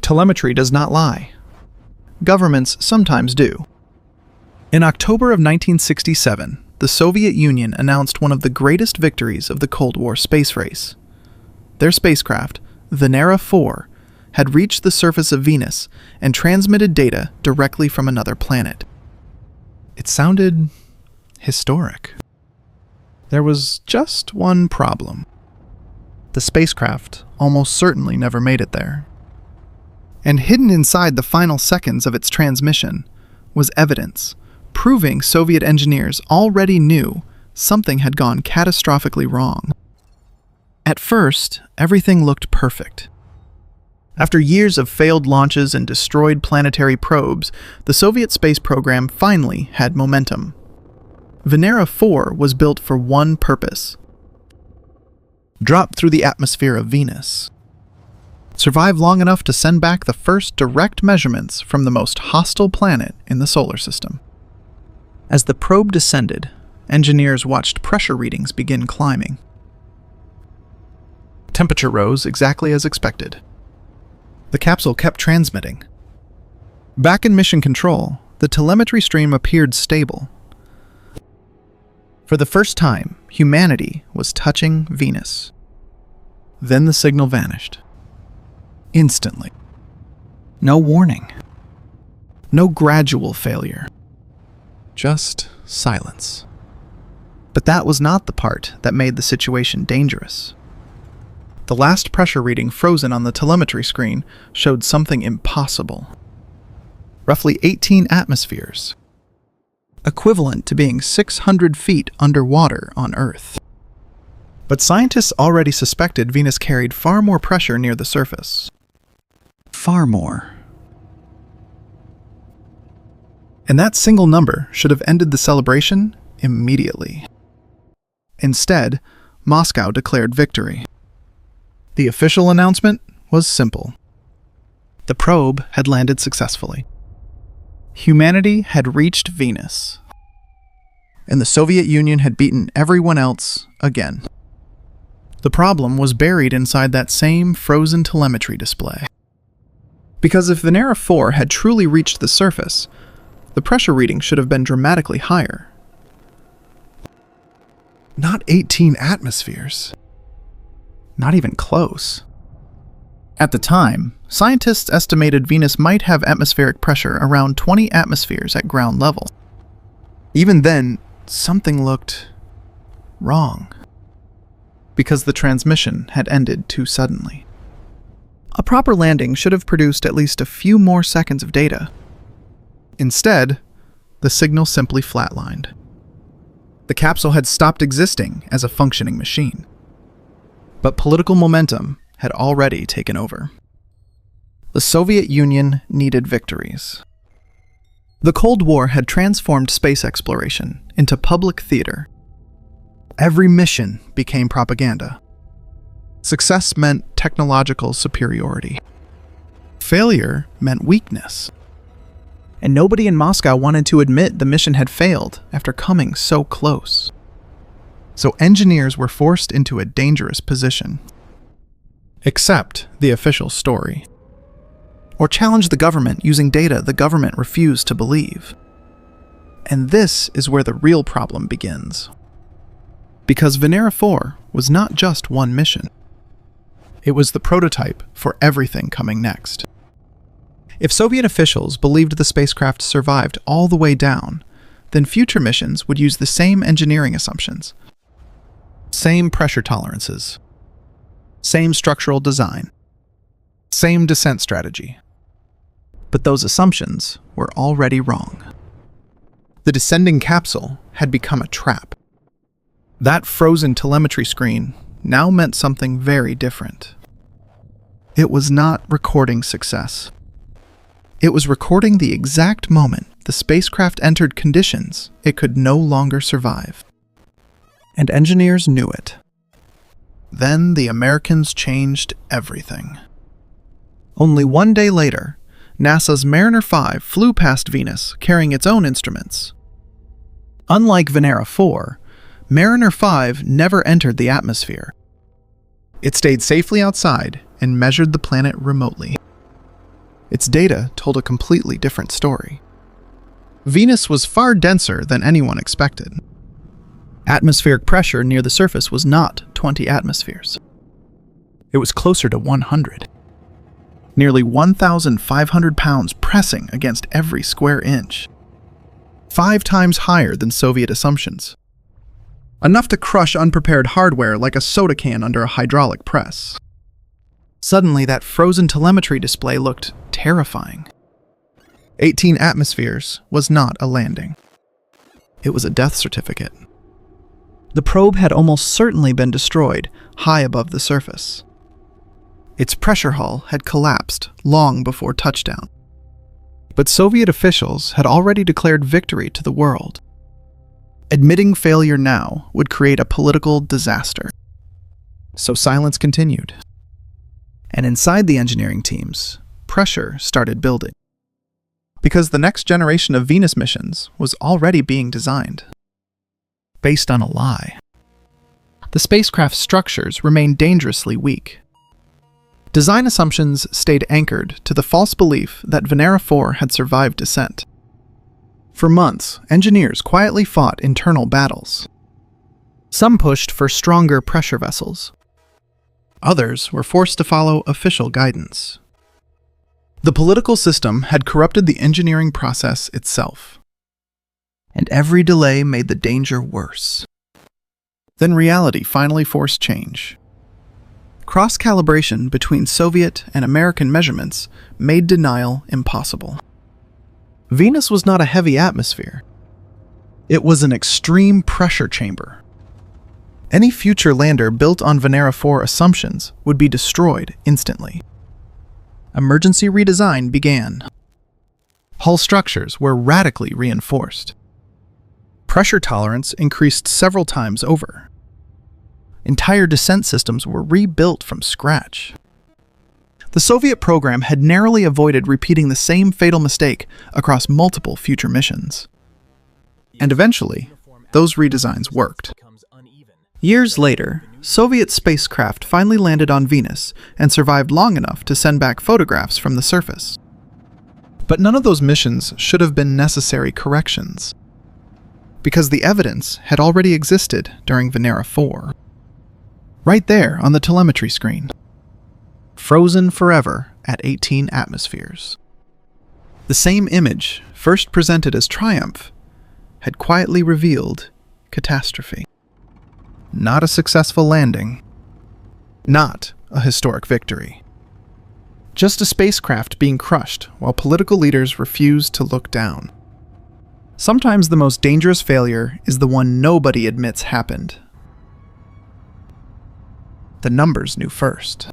Telemetry does not lie. Governments sometimes do. In October of 1967, the Soviet Union announced one of the greatest victories of the Cold War space race. Their spacecraft, Venera 4, had reached the surface of Venus and transmitted data directly from another planet. It sounded historic. There was just one problem. The spacecraft almost certainly never made it there. And hidden inside the final seconds of its transmission was evidence proving Soviet engineers already knew something had gone catastrophically wrong. At first, everything looked perfect. After years of failed launches and destroyed planetary probes, the Soviet space program finally had momentum. Venera 4 was built for one purpose: drop through the atmosphere of Venus, survive long enough to send back the first direct measurements from the most hostile planet in the solar system. As the probe descended, engineers watched pressure readings begin climbing. Temperature rose exactly as expected. The capsule kept transmitting. Back in mission control, the telemetry stream appeared stable. For the first time, humanity was touching Venus. Then the signal vanished. Instantly. No warning. No gradual failure. Just silence. But that was not the part that made the situation dangerous. The last pressure reading frozen on the telemetry screen showed something impossible. Roughly 18 atmospheres, equivalent to being 600 feet underwater on Earth. But scientists already suspected Venus carried far more pressure near the surface. Far more. And that single number should have ended the celebration immediately. Instead, Moscow declared victory. The official announcement was simple. The probe had landed successfully. Humanity had reached Venus. And the Soviet Union had beaten everyone else again. The problem was buried inside that same frozen telemetry display. Because if Venera 4 had truly reached the surface, the pressure reading should have been dramatically higher. Not 18 atmospheres. Not even close. At the time, scientists estimated Venus might have atmospheric pressure around 20 atmospheres at ground level. Even then, something looked wrong. Because the transmission had ended too suddenly. A proper landing should have produced at least a few more seconds of data. Instead, the signal simply flatlined. The capsule had stopped existing as a functioning machine. But political momentum had already taken over. The Soviet Union needed victories. The Cold War had transformed space exploration into public theater. Every mission became propaganda. Success meant technological superiority. Failure meant weakness. And nobody in Moscow wanted to admit the mission had failed after coming so close. So engineers were forced into a dangerous position. Accept the official story. Or challenge the government using data the government refused to believe. And this is where the real problem begins. Because Venera 4 was not just one mission. It was the prototype for everything coming next. If Soviet officials believed the spacecraft survived all the way down, then future missions would use the same engineering assumptions. Same pressure tolerances. Same structural design. Same descent strategy. But those assumptions were already wrong. The descending capsule had become a trap. That frozen telemetry screen now meant something very different. It was not recording success. It was recording the exact moment the spacecraft entered conditions it could no longer survive. And engineers knew it. Then the Americans changed everything. Only one day later, NASA's Mariner 5 flew past Venus carrying its own instruments. Unlike Venera 4, Mariner 5 never entered the atmosphere. It stayed safely outside and measured the planet remotely. its data told a completely different story. Venus was far denser than anyone expected. Atmospheric pressure near the surface was not 20 atmospheres. It was closer to 100. Nearly 1,500 pounds pressing against every square inch. 5 times higher than Soviet assumptions. Enough to crush unprepared hardware like a soda can under a hydraulic press. Suddenly, that frozen telemetry display looked terrifying. 18 atmospheres was not a landing. It was a death certificate. The probe had almost certainly been destroyed high above the surface. Its pressure hull had collapsed long before touchdown. But Soviet officials had already declared victory to the world. Admitting failure now would create a political disaster. So silence continued. And inside the engineering teams, pressure started building. Because the next generation of Venus missions was already being designed. Based on a lie. The spacecraft's structures remained dangerously weak. Design assumptions stayed anchored to the false belief that Venera 4 had survived descent. For months, engineers quietly fought internal battles. Some pushed for stronger pressure vessels. Others were forced to follow official guidance. The political system had corrupted the engineering process itself. And every delay made the danger worse. Then reality finally forced change. Cross-calibration between Soviet and American measurements made denial impossible. Venus was not a heavy atmosphere. It was an extreme pressure chamber. Any future lander built on Venera 4 assumptions would be destroyed instantly. Emergency redesign began. Hull structures were radically reinforced. Pressure tolerance increased several times over. Entire descent systems were rebuilt from scratch. The Soviet program had narrowly avoided repeating the same fatal mistake across multiple future missions. And eventually, those redesigns worked. Years later, Soviet spacecraft finally landed on Venus and survived long enough to send back photographs from the surface. But none of those missions should have been necessary corrections, because the evidence had already existed during Venera 4. Right there on the telemetry screen. Frozen forever at 18 atmospheres. The same image, first presented as triumph, had quietly revealed catastrophe. Not a successful landing. Not a historic victory. Just a spacecraft being crushed while political leaders refused to look down. Sometimes the most dangerous failure is the one nobody admits happened. The numbers knew first.